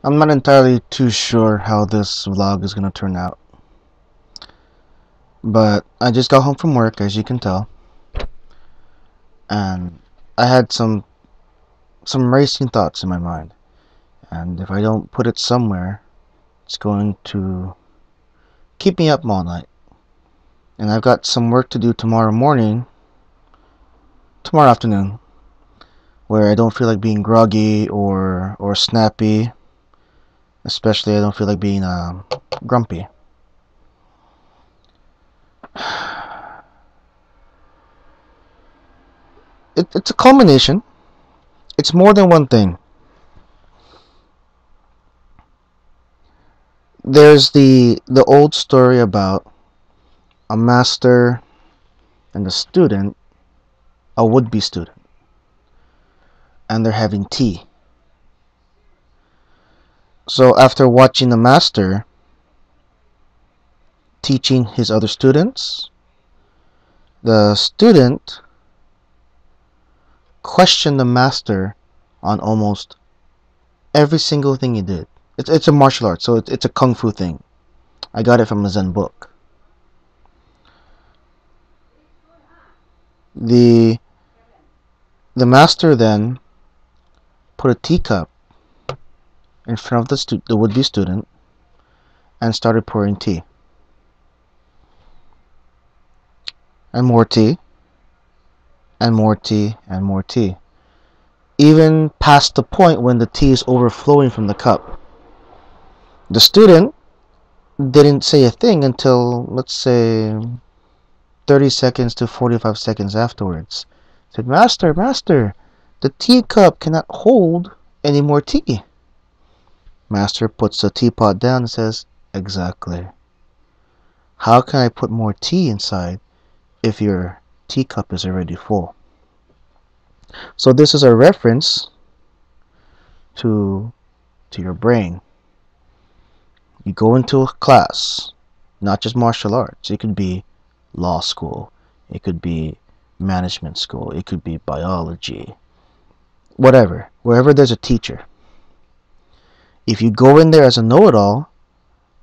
I'm not entirely too sure how this vlog is gonna turn out, but I just got home from work, as you can tell, and I had some racing thoughts in my mind, and if I don't put it somewhere, it's going to keep me up all night. And I've got some work to do tomorrow afternoon, where I don't feel like being groggy or snappy. Especially, I don't feel like being grumpy. It's a culmination. It's more than one thing. There's the old story about a master and a student, a would-be student, and they're having tea. So after watching the master teaching his other students, the student questioned the master on almost every single thing he did. It's a martial art, so it's a kung fu thing. I got it from a Zen book. The the master then put a teacup in front of the would-be student and started pouring tea. And more tea, and more tea, and more tea. Even past the point when the tea is overflowing from the cup. The student didn't say a thing until, let's say, 30 seconds to 45 seconds afterwards. Said, Master, Master, the teacup cannot hold any more tea. Master puts the teapot down and says, exactly. How can I put more tea inside if your teacup is already full? So this is a reference to your brain. You go into a class, not just martial arts. It could be law school. It could be management school. It could be biology. Whatever. Wherever there's a teacher. If you go in there as a know-it-all,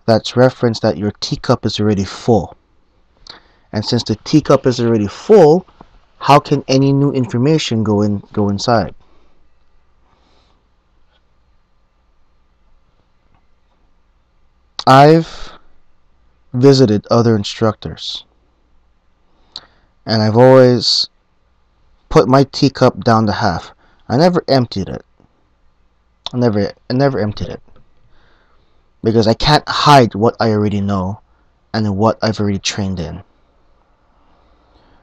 that's reference that your teacup is already full. And since the teacup is already full, how can any new information go inside? I've visited other instructors, and I've always put my teacup down to half. I never emptied it. I never emptied it because I can't hide what I already know and what I've already trained in.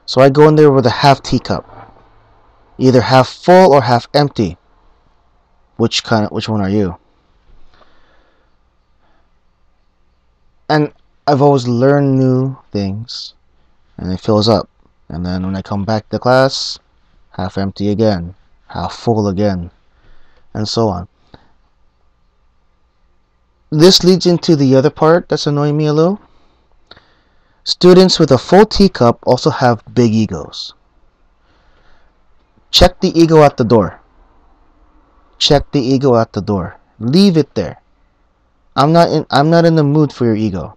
So I go in there with a half teacup, either half full or half empty. Which one are you? And I've always learned new things, and it fills up. And then when I come back to class, half empty again, half full again, and so on. This leads into the other part that's annoying me a little. Students with a full teacup also have big egos. Check the ego at the door. Check the ego at the door. Leave it there. I'm not in the mood for your ego.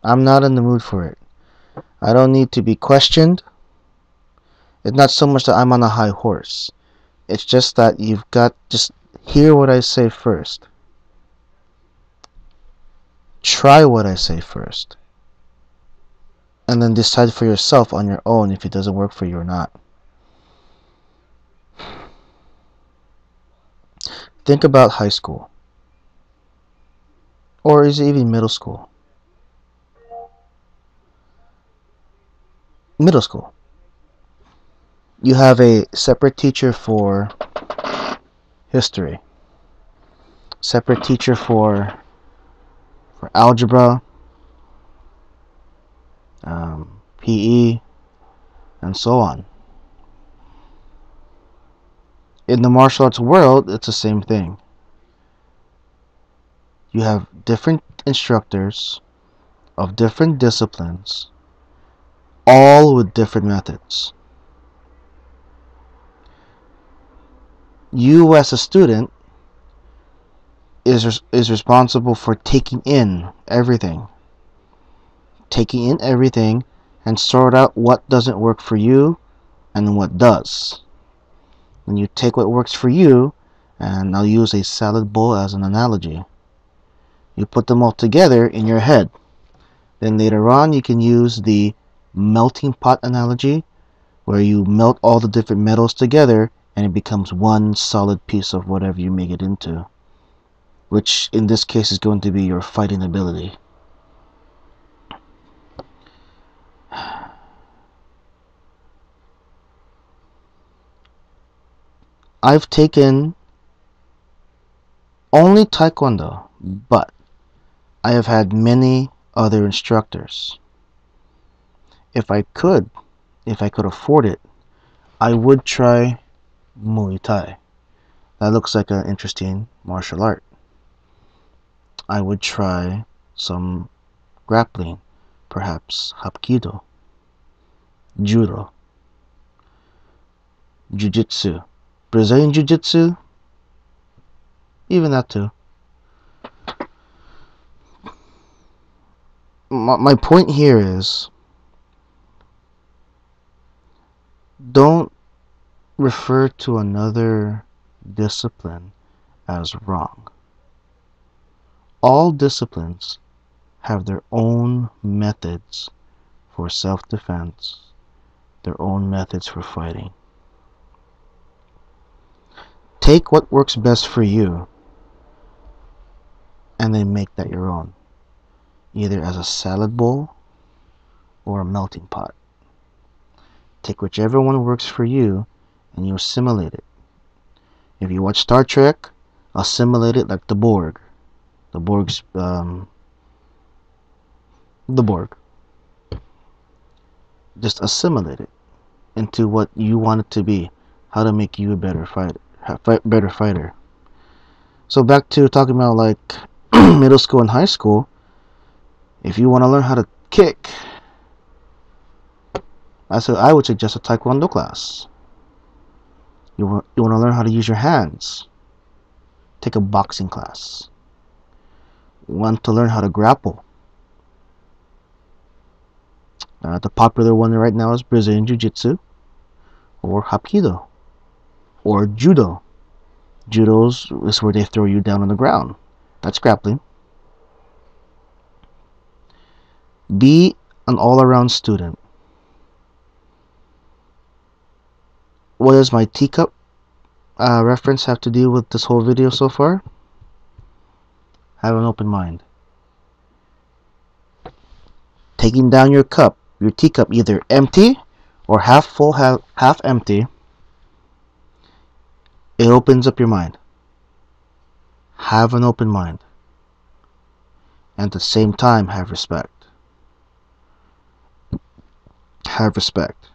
I'm not in the mood for it. I don't need to be questioned. It's not so much that I'm on a high horse. It's just that you've got just hear what I say first. Try what I say first. And then decide for yourself on your own if it doesn't work for you or not. Think about high school. Or is it even middle school? Middle school. You have a separate teacher for history. Separate teacher for algebra, PE, and so on. In the martial arts world, it's the same thing. You have different instructors of different disciplines, all with different methods. You as a student is responsible for taking in everything. Taking in everything and sort out what doesn't work for you and what does. When you take what works for you, and I'll use a salad bowl as an analogy. You put them all together in your head. Then later on you can use the melting pot analogy, where you melt all the different metals together and it becomes one solid piece of whatever you make it into, which in this case is going to be your fighting ability. I've taken only Taekwondo, but I have had many other instructors. If I could afford it, I would try Muay Thai. That looks like an interesting martial art. I would try some grappling, perhaps Hapkido, Judo, Jiu-Jitsu, Brazilian Jiu-Jitsu, even that too. My point here is, don't refer to another discipline as wrong. All disciplines have their own methods for self-defense, their own methods for fighting. Take what works best for you and then make that your own, either as a salad bowl or a melting pot. Take whichever one works for you and you assimilate it. If you watch Star Trek, assimilate it like the Borg. The Borg. Just assimilate it into what you want it to be, how to make you a better fighter. So back to talking about like middle school and high school. If you want to learn how to kick, I would suggest a Taekwondo class. You want to learn how to use your hands, take a boxing class. Want to learn how to grapple? The popular one right now is Brazilian Jiu-Jitsu or Hapkido or Judo. Judo is where they throw you down on the ground. That's grappling. Be an all-around student. What does my teacup reference have to do with this whole video so far? Have an open mind. Taking down your cup, your teacup, either empty or half full, half empty, it opens up your mind. Have an open mind. And at the same time, have respect. Have respect.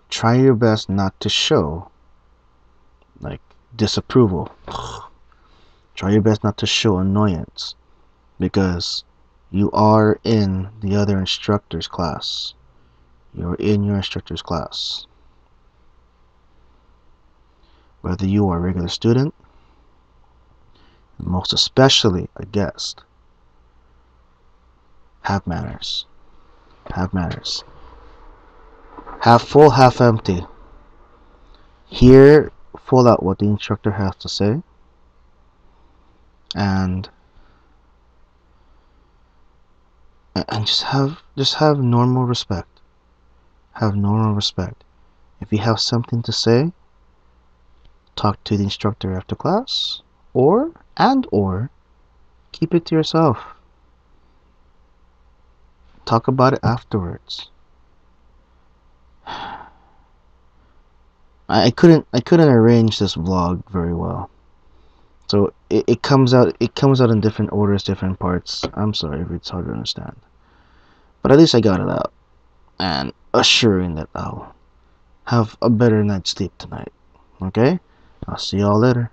Try your best not to show like disapproval. Try your best not to show annoyance, because you are in the other instructor's class. You're in your instructor's class. Whether you are a regular student, and most especially a guest, have manners. Have manners. Half full, half empty. Hear full out what the instructor has to say, and just have normal respect. Have normal respect. If you have something to say, talk to the instructor after class, or keep it to yourself. Talk about it afterwards. I couldn't arrange this vlog very well, so it comes out in different orders, different parts. I'm sorry if it's hard to understand, but at least I got it out, and assuring that I'll have a better night's sleep tonight. Okay, I'll see y'all later.